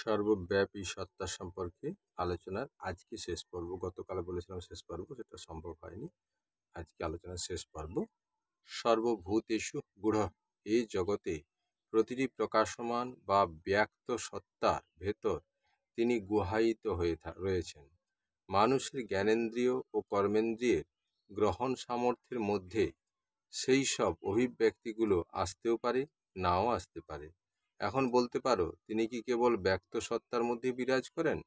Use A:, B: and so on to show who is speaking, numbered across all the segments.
A: সর্বব্যাপী সত্তা সম্পর্কে আলোচনার আজকে শেষ পর্ব। গতকাল বলেছিলাম শেষ পর্ব, সেটা সম্ভব হয়নি। আজকে আলোচনার শেষ পর্ব। সর্বভূতেষু গূঢ়, এই জগতে প্রতিটি প্রকাশমান বা ব্যক্ত সত্তার ভেতর তিনি গুহায়িত হয়ে রয়েছেন। মানুষের জ্ঞানেন্দ্রিয় ও কর্মেন্দ্রিয়ের গ্রহণ সামর্থ্যের মধ্যে সেই সব অভিব্যক্তিগুলো আসতেও পারে, নাও আসতে পারে। এখন বলতে পারো, তিনি কি কেবল ব্যক্ত সত্তার মধ্যে বিরাজ করেন,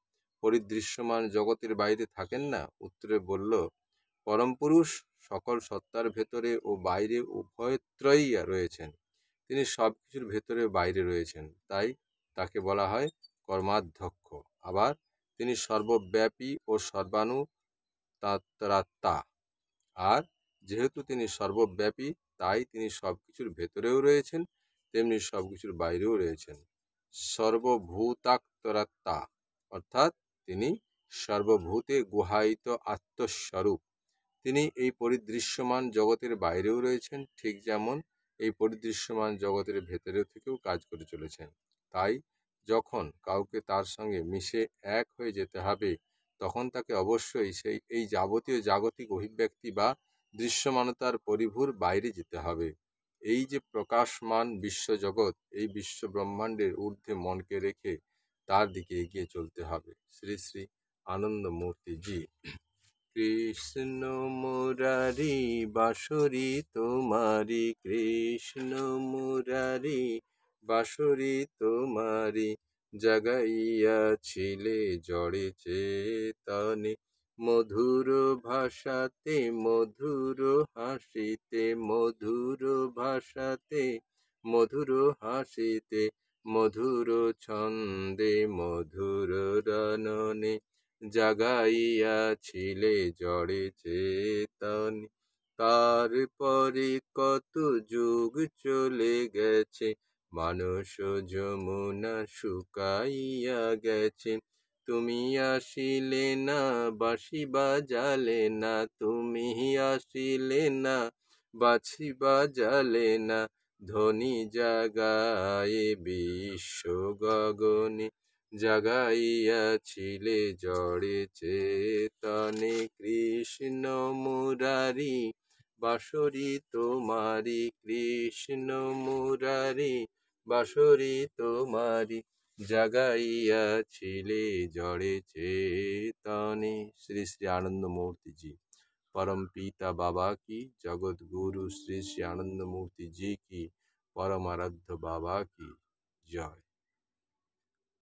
A: পরিদৃশ্যমান জগতের বাইরে থাকেন না? উত্তরে বলল, পরম পুরুষ সকল সত্তার ভেতরে ও বাইরে উভয়ত্রই রয়েছেন। তিনি সবকিছুর ভেতরে বাইরে রয়েছেন, তাই তাকে বলা হয় কর্মাধ্যক্ষ। আবার তিনি সর্বব্যাপী ও সর্বানুত্তরাত্মা। আর যেহেতু তিনি সর্বব্যাপী, তাই তিনি সবকিছুর ভেতরেও রয়েছেন, তেমনি সবকিছুর বাইরেও রয়েছেন। সর্বভূতান্তরাত্মা, অর্থাৎ তিনি সর্বভূতে গুহায়িত আত্মস্বরূপ। তিনি এই পরিদৃশ্যমান জগতের বাইরেও রয়েছেন, ঠিক যেমন এই পরিদৃশ্যমান জগতের ভেতরেও থেকেও কাজ করে চলেছেন। তাই যখন কাউকে তার সঙ্গে মিশে এক হয়ে যেতে হবে, তখন তাকে অবশ্যই এই যাবতীয় জাগতিক অভিব্যক্তি বা দৃশ্যমানতার পরিভুর বাইরে যেতে হবে। এই যে প্রকাশমান বিশ্বজগৎ, এই বিশ্ব ব্রহ্মাণ্ডের ঊর্ধ্বে মনকে রেখে তার দিকে এগিয়ে চলতে হবে। শ্রী শ্রী আনন্দমূর্তি জি। কৃষ্ণ মুরারি বাঁশরি তোমারি, কৃষ্ণ মুরারি বাঁশরি তোমারি, জাগাইয়াছিলে জড়ে চেতনে, মধুর ভাষাতে মধুর হাসিতে, মধুর ভাষাতে মধুর হাসিতে, মধুর ছন্দে মধুর রণনে, জাগাইয়াছিলে জড়ে চেতনে। তারপরে কত যুগ চলে গেছে, মানস যমুনা শুকাইয়া গেছে, তুমি আসিলে না, বাঁশি বাজালে না, তুমি আসিলে না, বাঁশি বাজালে না, ধ্বনি জাগায়ে বিশ্ব গগনে, জাগাইয়াছিলে জড়ে চেতনে। কৃষ্ণ মুরারি বাঁশরি তোমারি, কৃষ্ণ মুরারি বাঁশরি তোমারি, জাগাইয়াছিলে জড়ে চেতনে। শ্রী শ্রী আনন্দমূর্তি জি। परम पिता बाबा की, जगत गुरु श्री श्री आनंद मूर्ति जी की, परम आराध्य बाबा की जय।